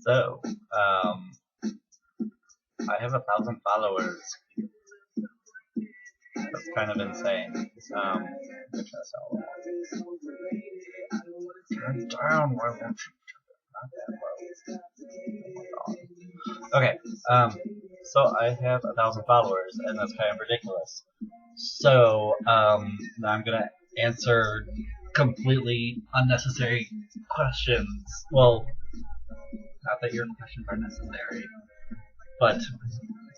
So, I have 1,000 followers. That's kind of insane. Turn down, why won't you? Not that low. Okay, so I have 1,000 followers, and that's kind of ridiculous. So, now I'm gonna answer completely unnecessary questions. Well, not that your questions are necessary, but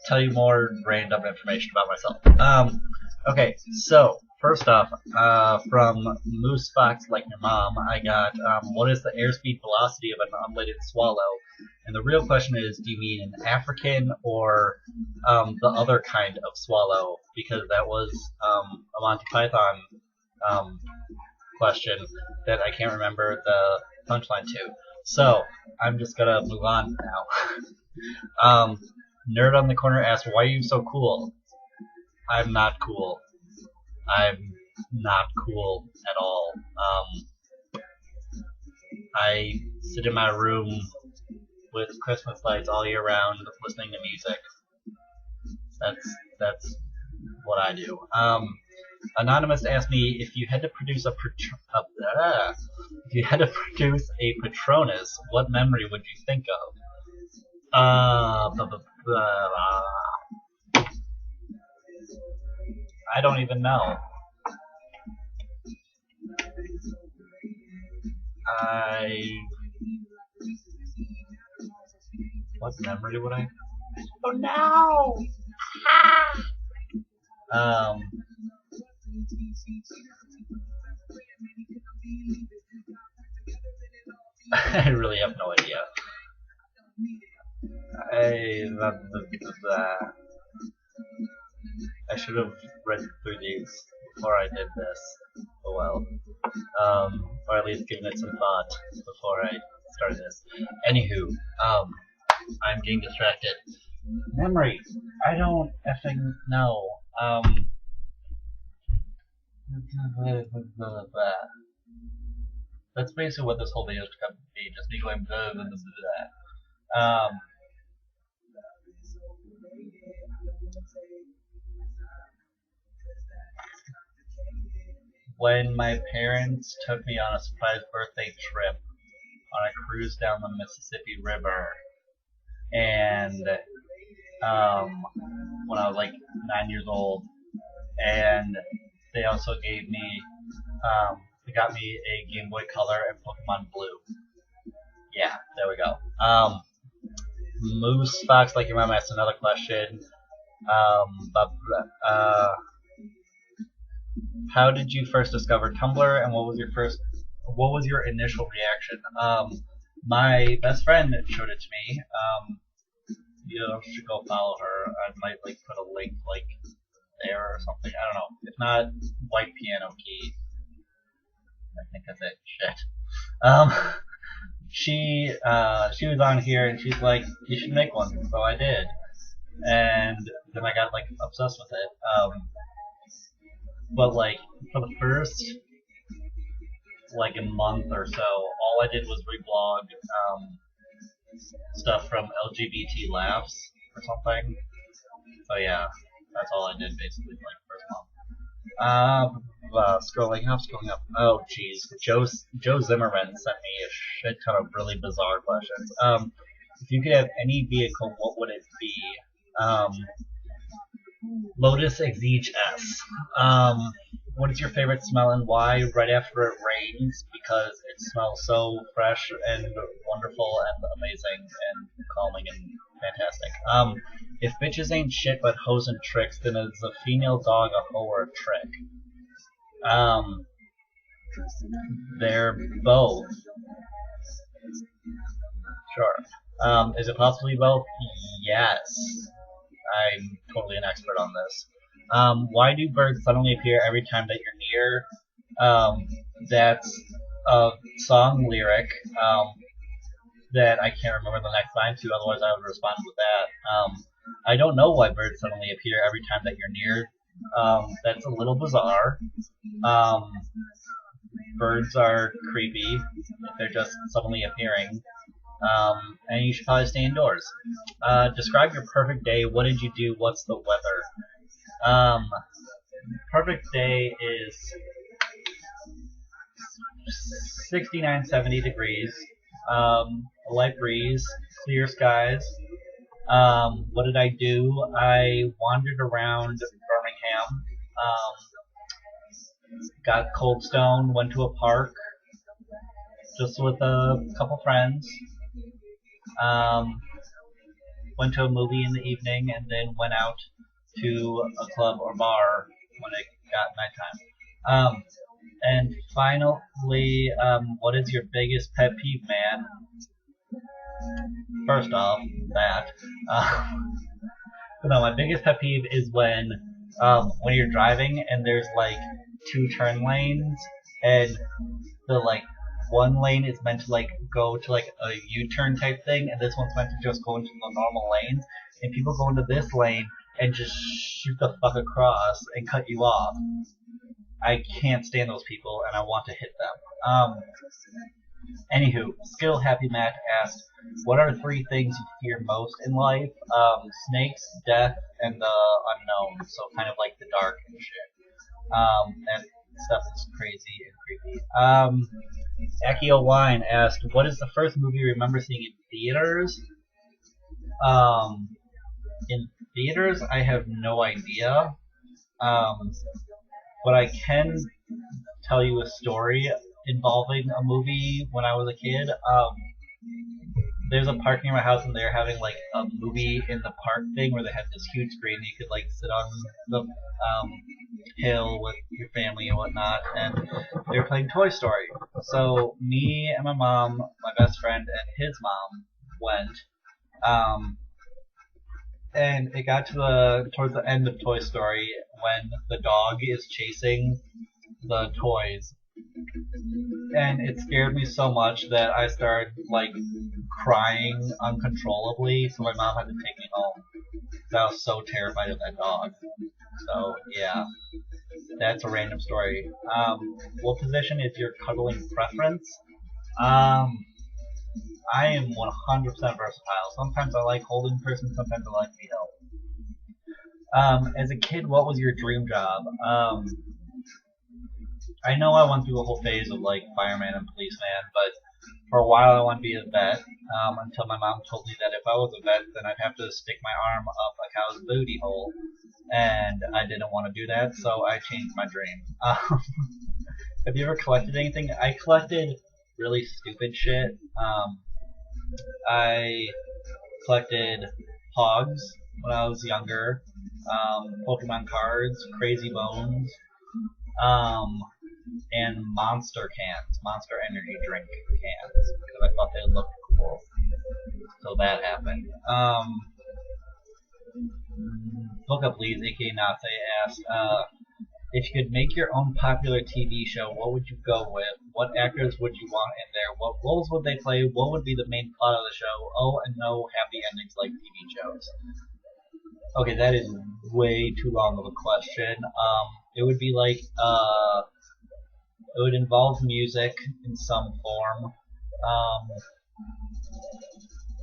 tell you more random information about myself. Okay, so first off, from Moose Fox Like Your Mom, I got what is the airspeed velocity of an unladen swallow? And the real question is, do you mean an African or the other kind of swallow? Because that was a Monty Python question that I can't remember the punchline to. So I'm just gonna move on now. Nerd on the corner asked, "Why are you so cool?" I'm not cool. I'm not cool at all. I sit in my room with Christmas lights all year round, listening to music. That's what I do. Anonymous asked me if you had to produce a Patronus, what memory would you think of? I don't even know. What memory would I? Oh no! I really have no idea. I should have read through these before I did this. Oh well. Or at least given it some thought before I started this. Anywho, I'm getting distracted. Memory. I don't effing know. That's basically what this whole video is going to be. Just me going blah blah blah blah. When my parents took me on a surprise birthday trip on a cruise down the Mississippi River, and when I was like 9 years old, and they also gave me, they got me a Game Boy Color and Pokemon Blue. Yeah, there we go. Moose Fox Like Your Mom asked another question. How did you first discover Tumblr, and what was your initial reaction? My best friend showed it to me. You should go follow her. I might like put a link like there or something. I don't know. If not, White Piano Key. I think that's it. Shit. She was on here and she's like, you should make one. So I did, and then I got like obsessed with it. But like for the first like a month or so, all I did was reblog stuff from LGBT laughs or something. So yeah, that's all I did basically for like the first month. Scrolling up. Oh jeez, Joe Zimmerman sent me a shit ton of really bizarre questions. If you could have any vehicle, what would it be? Lotus Exige S. What is your favorite smell and why? Right after it rains, because it smells so fresh and wonderful and amazing and calming and fantastic. If bitches ain't shit but hoes and tricks, then is a female dog a hoe or a trick? They're both. Sure. Is it possibly both? Yes. I'm totally an expert on this. Why do birds suddenly appear every time that you're near? That's a song lyric that I can't remember the next line to, otherwise I would respond with that. I don't know why birds suddenly appear every time that you're near. That's a little bizarre. Birds are creepy if they're just suddenly appearing. and you should probably stay indoors. Describe your perfect day. What did you do? What's the weather? Perfect day is 69, 70 degrees, a light breeze, clear skies. What did I do? I wandered around Birmingham, got Cold Stone, went to a park just with a couple friends, went to a movie in the evening, and then went out to a club or bar when it got nighttime. And finally, what is your biggest pet peeve, man? First off, that. No, my biggest pet peeve is when you're driving and there's like two turn lanes, and the like one lane is meant to like go to like a U-turn type thing, and this one's meant to just go into the normal lanes, and people go into this lane and just shoot the fuck across and cut you off. I can't stand those people, and I want to hit them. Anywho, Skill Happy Matt asked, what are 3 things you fear most in life? Snakes, death, and the unknown. So kind of like the dark and shit. That stuff is crazy and creepy. Akio Wine asked, what is the first movie you remember seeing in theaters? In theaters, I have no idea. But I can tell you a story involving a movie when I was a kid. There's a park near my house, and they're having like a movie in the park thing where they had this huge screen. You could like sit on the hill with your family and whatnot, and they were playing Toy Story. So me and my mom, my best friend, and his mom went. And it got to towards the end of Toy Story when the dog is chasing the toys, and it scared me so much that I started like crying uncontrollably. So my mom had to take me home. I was so terrified of that dog. So yeah, that's a random story. What position is your cuddling preference? I am 100% versatile. Sometimes I like holding a person, sometimes I like to be held. As a kid, what was your dream job? I know I went through a whole phase of like fireman and policeman, but for a while I wanted to be a vet, until my mom told me that if I was a vet, then I'd have to stick my arm up a cow's booty hole, and I didn't want to do that, so I changed my dream. Have you ever collected anything? I collected really stupid shit. I collected Pogs when I was younger, Pokemon cards, Crazy Bones, and Monster cans, Monster Energy drink cans, because I thought they looked cool. So that happened. Book Up Leads, aka Natsai, asked, if you could make your own popular TV show, what would you go with? What actors would you want in there? What roles would they play? What would be the main plot of the show? Oh, and no happy endings like TV shows. Okay, that is way too long of a question. It would be like, it would involve music in some form.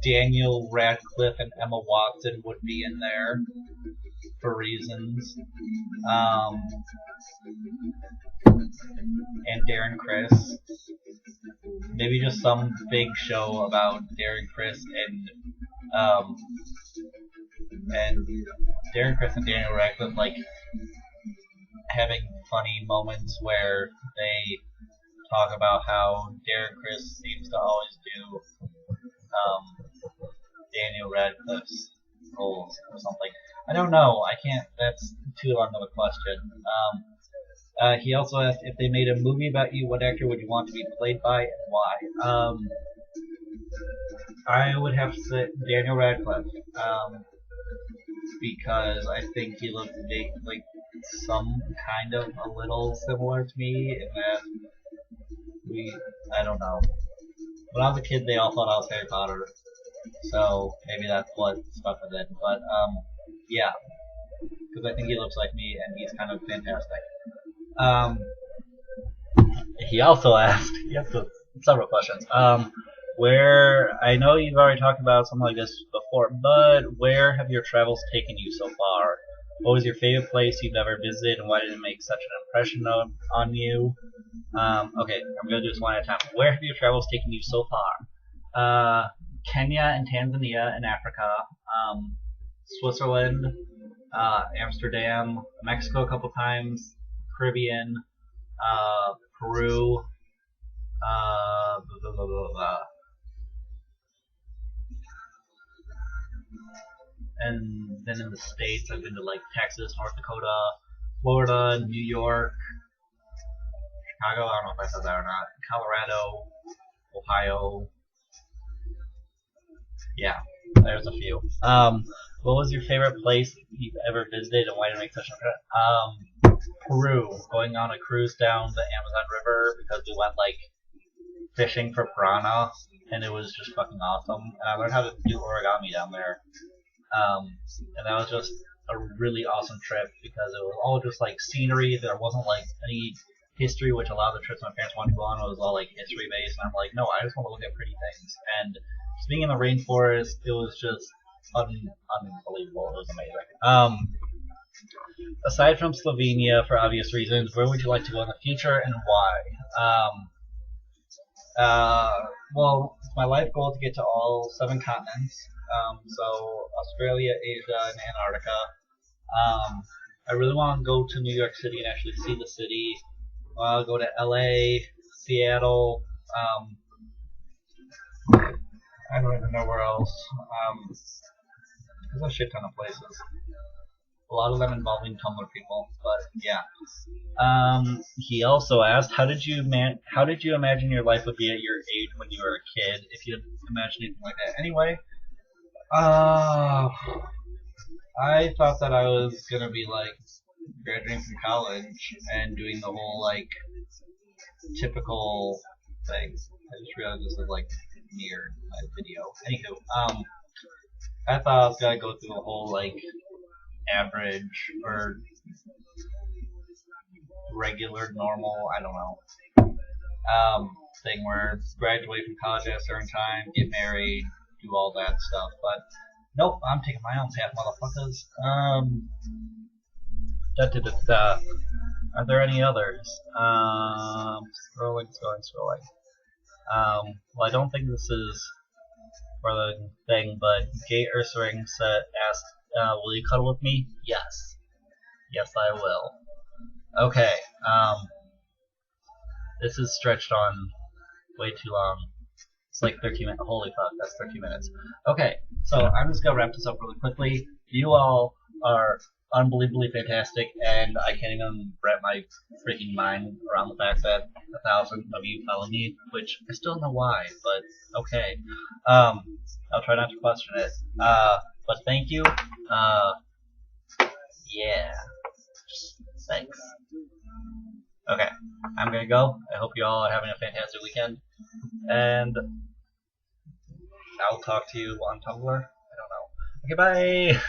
Daniel Radcliffe and Emma Watson would be in there for reasons. And Darren Criss. Maybe just some big show about Darren Criss and Darren Criss and Daniel Radcliffe like having funny moments where they talk about how Darren Criss seems to always do Daniel Radcliffe's roles or something. I don't know. I can't. That's too long of a question. He also asked, if they made a movie about you, what actor would you want to be played by and why? I would have to say Daniel Radcliffe, because I think he looks like some kind of a little similar to me in that I don't know. When I was a kid, they all thought I was Harry Potter, so maybe that's what stuck with it. But yeah, because I think he looks like me and he's kind of fantastic. He also asked, he asked several questions. Where, I know you've already talked about something like this before, but where have your travels taken you so far? What was your favorite place you've ever visited, and why did it make such an impression on you? Okay, I'm going to do this one at a time. Where have your travels taken you so far? Kenya and Tanzania in Africa, Switzerland, Amsterdam, Mexico a couple times, Caribbean, Peru, blah, blah, blah, blah. And then in the States, I've been to like Texas, North Dakota, Florida, New York, Chicago, I don't know if I said that or not, Colorado, Ohio. Yeah, there's a few. What was your favorite place you've ever visited, and why did it make such an impression? Peru, going on a cruise down the Amazon River because we went like fishing for piranha, and it was just fucking awesome. And I learned how to do origami down there. And that was just a really awesome trip because it was all just like scenery. There wasn't like any history, which a lot of the trips my parents wanted to go on was all like history based. And I'm like, no, I just want to look at pretty things. And just being in the rainforest, it was just unbelievable. It was amazing. Aside from Slovenia, for obvious reasons, where would you like to go in the future and why? Well, it's my life goal to get to all 7 continents. So Australia, Asia, and Antarctica. I really want to go to New York City and actually see the city. I'll go to LA, Seattle. I don't even know where else. There's a shit ton of places. A lot of them involving Tumblr people, but yeah. He also asked, how did you imagine your life would be at your age when you were a kid? If you imagine anything like that. Anyway, I thought that I was gonna be like graduating from college and doing the whole like typical thing. I just realized this is like near my video. Anywho, I thought I was gonna go through the whole like average or regular, normal, I don't know, thing where graduate from college at a certain time, get married, do all that stuff. But nope, I'm taking my own path, motherfuckers. Are there any others? Scrolling. Well, I don't think this is for the thing, but Gay Ursering asked, will you cuddle with me? Yes. Yes, I will. Okay, this is stretched on way too long. It's like 13 minutes. Holy fuck, that's 13 minutes. Okay, so I'm just gonna wrap this up really quickly. You all are unbelievably fantastic, and I can't even wrap my freaking mind around the fact that 1,000 of you follow me, which I still don't know why, but okay. I'll try not to question it. But thank you. Yeah. Thanks. Okay, I'm gonna go. I hope you all are having a fantastic weekend, and I'll talk to you on Tumblr. I don't know. Okay, bye!